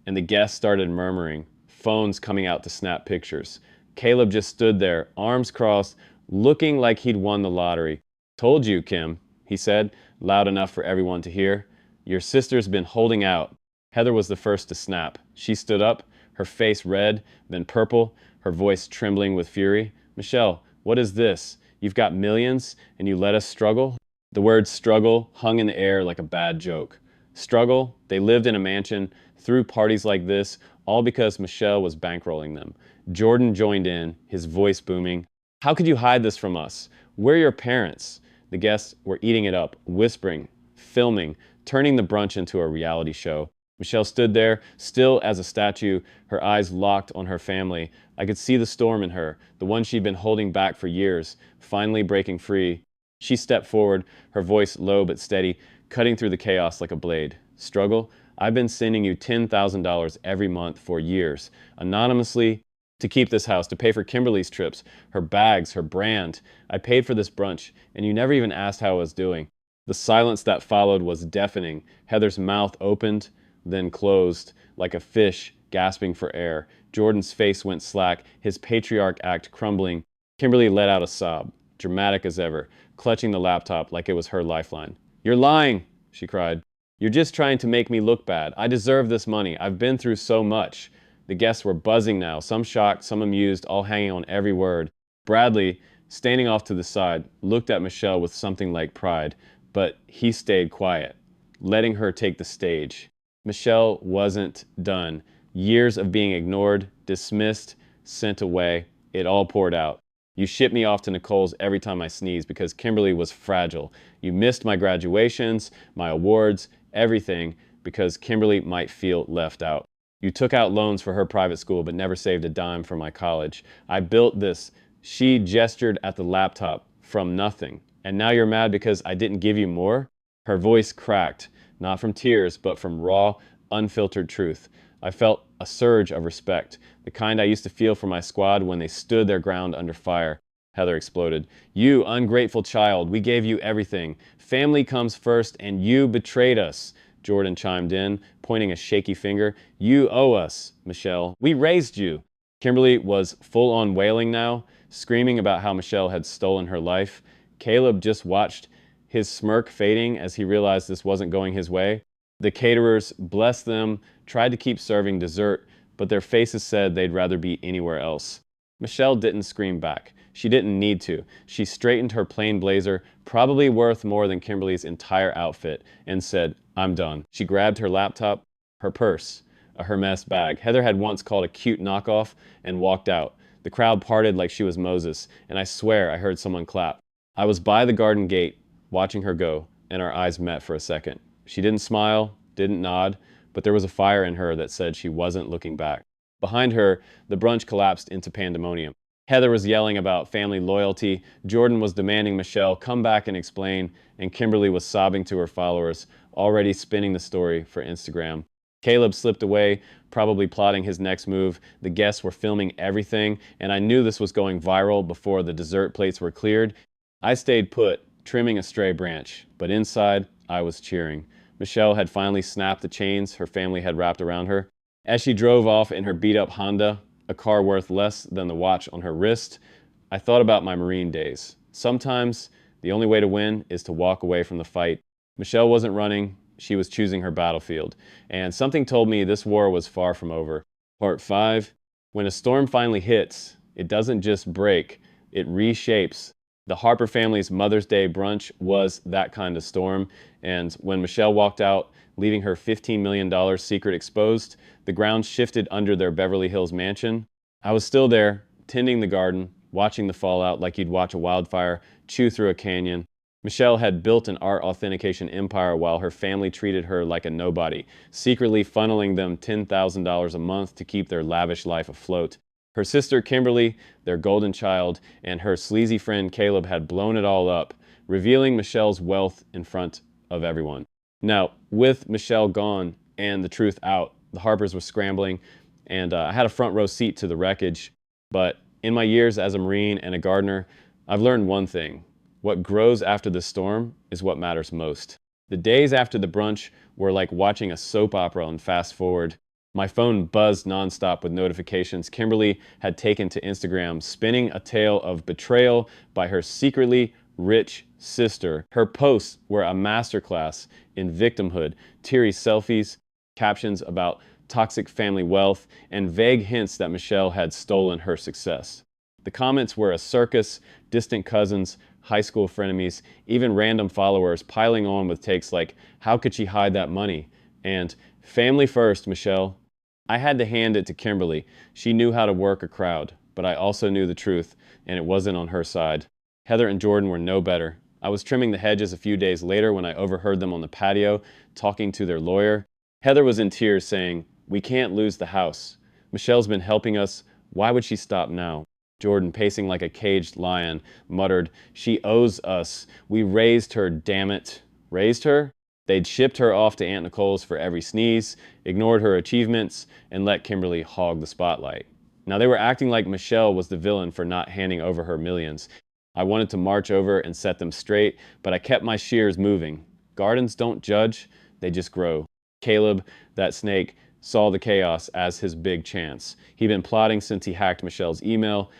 and the guests started murmuring, phones coming out to snap pictures. Caleb just stood there, arms crossed, looking like he'd won the lottery. "Told you, Kim," he said, loud enough for everyone to hear. "Your sister's been holding out." Heather was the first to snap. She stood up, her face red, then purple, her voice trembling with fury. "Michelle, what is this? You've got millions, and you let us struggle?" The word struggle hung in the air like a bad joke. Struggle? They lived in a mansion, threw parties like this, all because Michelle was bankrolling them. Jordan joined in, his voice booming. "How could you hide this from us? We're your parents." The guests were eating it up, whispering, filming, turning the brunch into a reality show. Michelle stood there, still as a statue, her eyes locked on her family. I could see the storm in her, the one she'd been holding back for years, finally breaking free. She stepped forward, her voice low but steady, cutting through the chaos like a blade. "Struggle? I've been sending you $10,000 every month for years, anonymously, To keep this house, to pay for Kimberly's trips, her bags, her brand. I paid for this brunch, and you never even asked how I was doing. The silence that followed was deafening. Heather's mouth opened, then closed, like a fish gasping for air. Jordan's face went slack, his patriarch act crumbling. Kimberly let out a sob, dramatic as ever, clutching the laptop like it was her lifeline. "You're lying," she cried. "You're just trying to make me look bad. I deserve this money. I've been through so much." The guests were buzzing now, some shocked, some amused, all hanging on every word. Bradley, standing off to the side, looked at Michelle with something like pride, but he stayed quiet, letting her take the stage. Michelle wasn't done. Years of being ignored, dismissed, sent away, it all poured out. "You ship me off to Nicole's every time I sneeze because Kimberly was fragile. You missed my graduations, my awards, everything because Kimberly might feel left out. You took out loans for her private school but never saved a dime for my college. I built this," she gestured at the laptop, "from nothing. And now you're mad because I didn't give you more?" Her voice cracked, not from tears, but from raw, unfiltered truth. I felt a surge of respect, the kind I used to feel for my squad when they stood their ground under fire. Heather exploded. "You ungrateful child, we gave you everything. Family comes first, and you betrayed us." Jordan chimed in, pointing a shaky finger. "You owe us, Michelle. We raised you." Kimberly was full-on wailing now, screaming about how Michelle had stolen her life. Caleb just watched, his smirk fading as he realized this wasn't going his way. The caterers, bless them, tried to keep serving dessert, but their faces said they'd rather be anywhere else. Michelle didn't scream back. She didn't need to. She straightened her plain blazer, probably worth more than Kimberly's entire outfit, and said, "I'm done." She grabbed her laptop, her purse, a Hermes bag Heather had once called a cute knockoff, and walked out. The crowd parted like she was Moses, and I swear I heard someone clap. I was by the garden gate, watching her go, and our eyes met for a second. She didn't smile, didn't nod, but there was a fire in her that said she wasn't looking back. Behind her, the brunch collapsed into pandemonium. Heather was yelling about family loyalty, Jordan was demanding Michelle come back and explain, and Kimberly was sobbing to her followers, already spinning the story for Instagram. Caleb slipped away, probably plotting his next move. The guests were filming everything, and I knew this was going viral before the dessert plates were cleared. I stayed put, trimming a stray branch, but inside, I was cheering. Michelle had finally snapped the chains her family had wrapped around her. As she drove off in her beat-up Honda, a car worth less than the watch on her wrist, I thought about my Marine days. Sometimes, the only way to win is to walk away from the fight. Michelle wasn't running, she was choosing her battlefield. And something told me this war was far from over. Part 5. When a storm finally hits, it doesn't just break, it reshapes. The Harper family's Mother's Day brunch was that kind of storm, and when Michelle walked out, leaving her $15 million secret exposed, the ground shifted under their Beverly Hills mansion. I was still there, tending the garden, watching the fallout like you'd watch a wildfire chew through a canyon. Michelle had built an art authentication empire while her family treated her like a nobody, secretly funneling them $10,000 a month to keep their lavish life afloat. Her sister Kimberly, their golden child, and her sleazy friend Caleb had blown it all up, revealing Michelle's wealth in front of everyone. Now, with Michelle gone and the truth out, the Harpers were scrambling, and I had a front row seat to the wreckage. But in my years as a Marine and a gardener, I've learned one thing. What grows after the storm is what matters most. The days after the brunch were like watching a soap opera and fast forward. My phone buzzed nonstop with notifications Kimberly had taken to Instagram, spinning a tale of betrayal by her secretly rich sister. Her posts were a masterclass in victimhood, teary selfies, captions about toxic family wealth, and vague hints that Michelle had stolen her success. The comments were a circus, distant cousins, high school frenemies, even random followers piling on with takes like, "How could she hide that money?" and "Family first, Michelle." I had to hand it to Kimberly. She knew how to work a crowd, but I also knew the truth, and it wasn't on her side. Heather and Jordan were no better. I was trimming the hedges a few days later when I overheard them on the patio, talking to their lawyer. Heather was in tears saying, "We can't lose the house. Michelle's been helping us. Why would she stop now?" Jordan, pacing like a caged lion, muttered, "She owes us. We raised her, damn it." Raised her? They'd shipped her off to Aunt Nicole's for every sneeze, ignored her achievements, and let Kimberly hog the spotlight. Now, they were acting like Michelle was the villain for not handing over her millions. I wanted to march over and set them straight, but I kept my shears moving. Gardens don't judge, they just grow. Caleb, that snake, saw the chaos as his big chance. He'd been plotting since he hacked Michelle's email,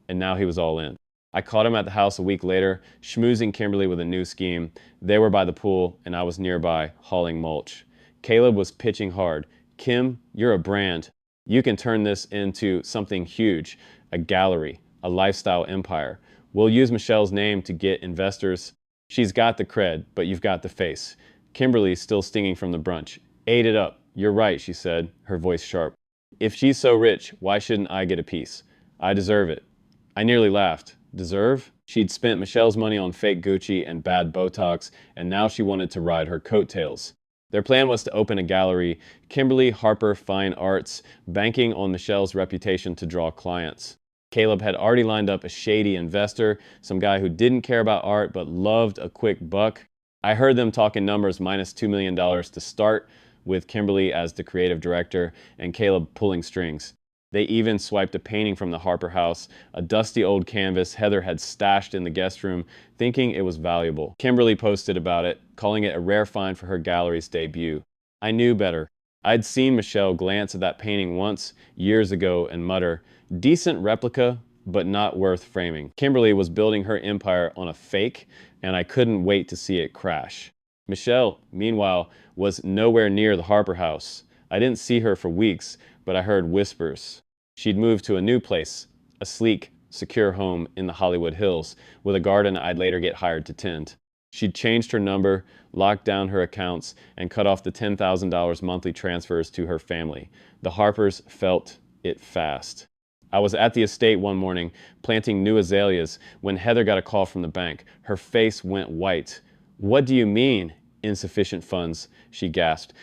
and now he was all in. I caught him at the house a week later, schmoozing Kimberly with a new scheme. They were by the pool, and I was nearby, hauling mulch. Caleb was pitching hard. Kim, you're a brand. You can turn this into something huge, a gallery, a lifestyle empire. We'll use Michelle's name to get investors. She's got the cred, but you've got the face. Kimberly's still stinging from the brunch. Ate it up. You're right, she said, her voice sharp. If she's so rich, why shouldn't I get a piece? I deserve it. I nearly laughed. Deserve? She'd spent Michelle's money on fake Gucci and bad Botox, and now she wanted to ride her coattails. Their plan was to open a gallery, Kimberly Harper Fine Arts, banking on Michelle's reputation to draw clients. Caleb had already lined up a shady investor, some guy who didn't care about art but loved a quick buck. I heard them talking numbers minus $2 million to start, with Kimberly as the creative director and Caleb pulling strings. They even swiped a painting from the Harper house, a dusty old canvas Heather had stashed in the guest room, thinking it was valuable. Kimberly posted about it, calling it a rare find for her gallery's debut. I knew better. I'd seen Michelle glance at that painting once, years ago, and mutter, "Decent replica, but not worth framing." Kimberly was building her empire on a fake, and I couldn't wait to see it crash. Michelle, meanwhile, was nowhere near the Harper house. I didn't see her for weeks, but I heard whispers. She'd moved to a new place, a sleek, secure home in the Hollywood Hills, with a garden I'd later get hired to tend. She'd changed her number, locked down her accounts, and cut off the $10,000 monthly transfers to her family. The Harpers felt it fast. I was at the estate one morning, planting new azaleas, when Heather got a call from the bank. Her face went white. "What do you mean, insufficient funds?" she gasped.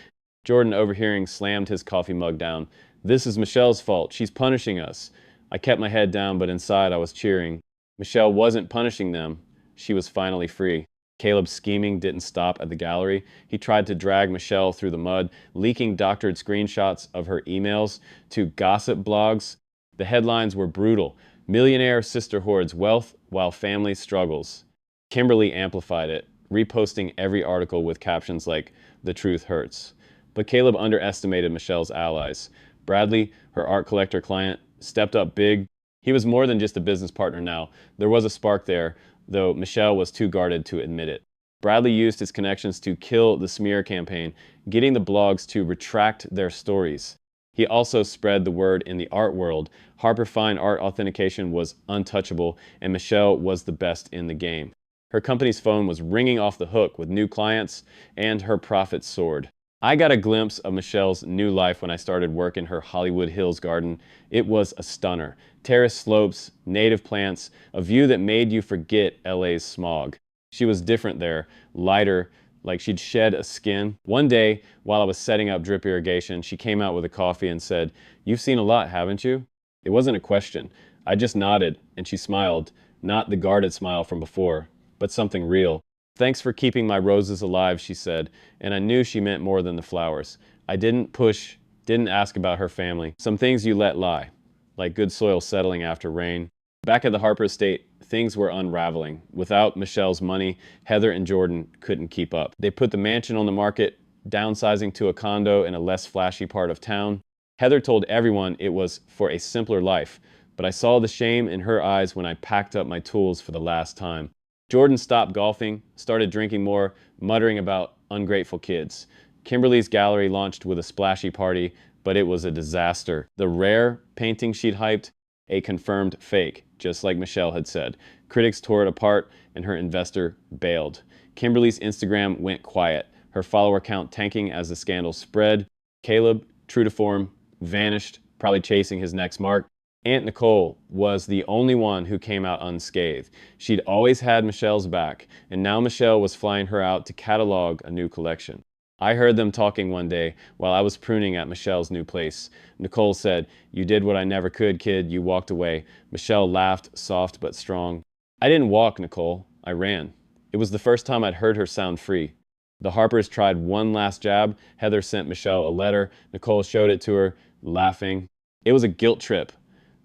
Jordan, overhearing, slammed his coffee mug down. "This is Michelle's fault. She's punishing us." I kept my head down, but inside I was cheering. Michelle wasn't punishing them. She was finally free. Caleb's scheming didn't stop at the gallery. He tried to drag Michelle through the mud, leaking doctored screenshots of her emails to gossip blogs. The headlines were brutal. "Millionaire sister hoards wealth while family struggles." Kimberly amplified it, reposting every article with captions like, "The truth hurts." But Caleb underestimated Michelle's allies. Bradley, her art collector client, stepped up big. He was more than just a business partner now. There was a spark there, though Michelle was too guarded to admit it. Bradley used his connections to kill the smear campaign, getting the blogs to retract their stories. He also spread the word in the art world. Harper Fine Art authentication was untouchable, and Michelle was the best in the game. Her company's phone was ringing off the hook with new clients, and her profits soared. I got a glimpse of Michelle's new life when I started work in her Hollywood Hills garden. It was a stunner. Terrace slopes, native plants, a view that made you forget LA's smog. She was different there, lighter, like she'd shed a skin. One day, while I was setting up drip irrigation, she came out with a coffee and said, "You've seen a lot, haven't you?" It wasn't a question. I just nodded, and she smiled, not the guarded smile from before, but something real. "Thanks for keeping my roses alive," she said, and I knew she meant more than the flowers. I didn't push, didn't ask about her family. Some things you let lie, like good soil settling after rain. Back at the Harper estate, things were unraveling. Without Michelle's money, Heather and Jordan couldn't keep up. They put the mansion on the market, downsizing to a condo in a less flashy part of town. Heather told everyone it was for a simpler life, but I saw the shame in her eyes when I packed up my tools for the last time. Jordan stopped golfing, started drinking more, muttering about ungrateful kids. Kimberly's gallery launched with a splashy party, but it was a disaster. The rare painting she'd hyped, a confirmed fake, just like Michelle had said. Critics tore it apart, and her investor bailed. Kimberly's Instagram went quiet, her follower count tanking as the scandal spread. Caleb, true to form, vanished, probably chasing his next mark. Aunt Nicole was the only one who came out unscathed. She'd always had Michelle's back, and now Michelle was flying her out to catalog a new collection. I heard them talking one day while I was pruning at Michelle's new place. Nicole said, "You did what I never could, kid. You walked away." Michelle laughed, soft but strong. "I didn't walk, Nicole. I ran." It was the first time I'd heard her sound free. The Harpers tried one last jab. Heather sent Michelle a letter. Nicole showed it to her, laughing. It was a guilt trip.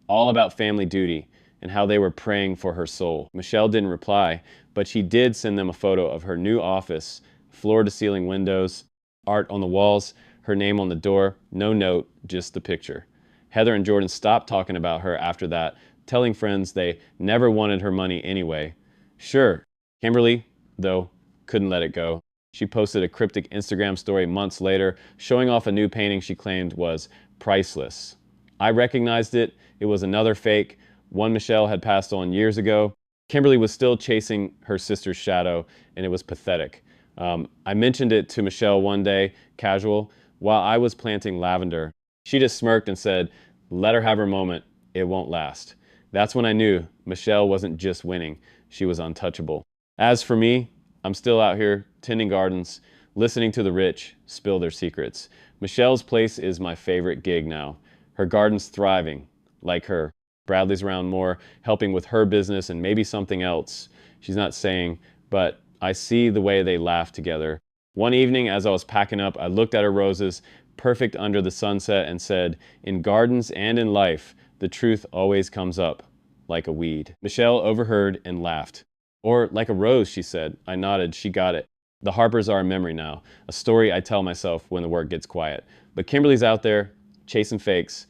all about family duty and how they were praying for her soul. Michelle didn't reply, but she did send them a photo of her new office, floor-to-ceiling windows, art on the walls, her name on the door, no note, just the picture. Heather and Jordan stopped talking about her after that, telling friends they never wanted her money anyway. Sure, Kimberly, though, couldn't let it go. She posted a cryptic Instagram story months later, showing off a new painting she claimed was priceless. I recognized it. It was another fake, one Michelle had passed on years ago. Kimberly was still chasing her sister's shadow, and it was pathetic. I mentioned it to Michelle one day, casual, while I was planting lavender. She just smirked and said, "Let her have her moment. It won't last." That's when I knew Michelle wasn't just winning, she was untouchable. As for me, I'm still out here tending gardens, listening to the rich spill their secrets. Michelle's place is my favorite gig now. Her garden's thriving, like her. Bradley's around more, helping with her business and maybe something else she's not saying, but I see the way they laugh together. One evening, as I was packing up, I looked at her roses, perfect under the sunset, and said, "In gardens and in life, the truth always comes up, like a weed." Michelle overheard and laughed. "Or like a rose," she said. I nodded. She got it. The Harpers are a memory now, a story I tell myself when the work gets quiet. But Kimberly's out there, chasing fakes,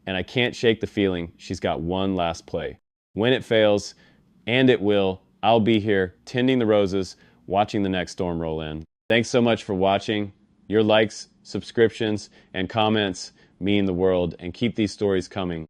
and I can't shake the feeling she's got one last play. When it fails, and it will, I'll be here, tending the roses, watching the next storm roll in. Thanks so much for watching. Your likes, subscriptions, and comments mean the world, and keep these stories coming.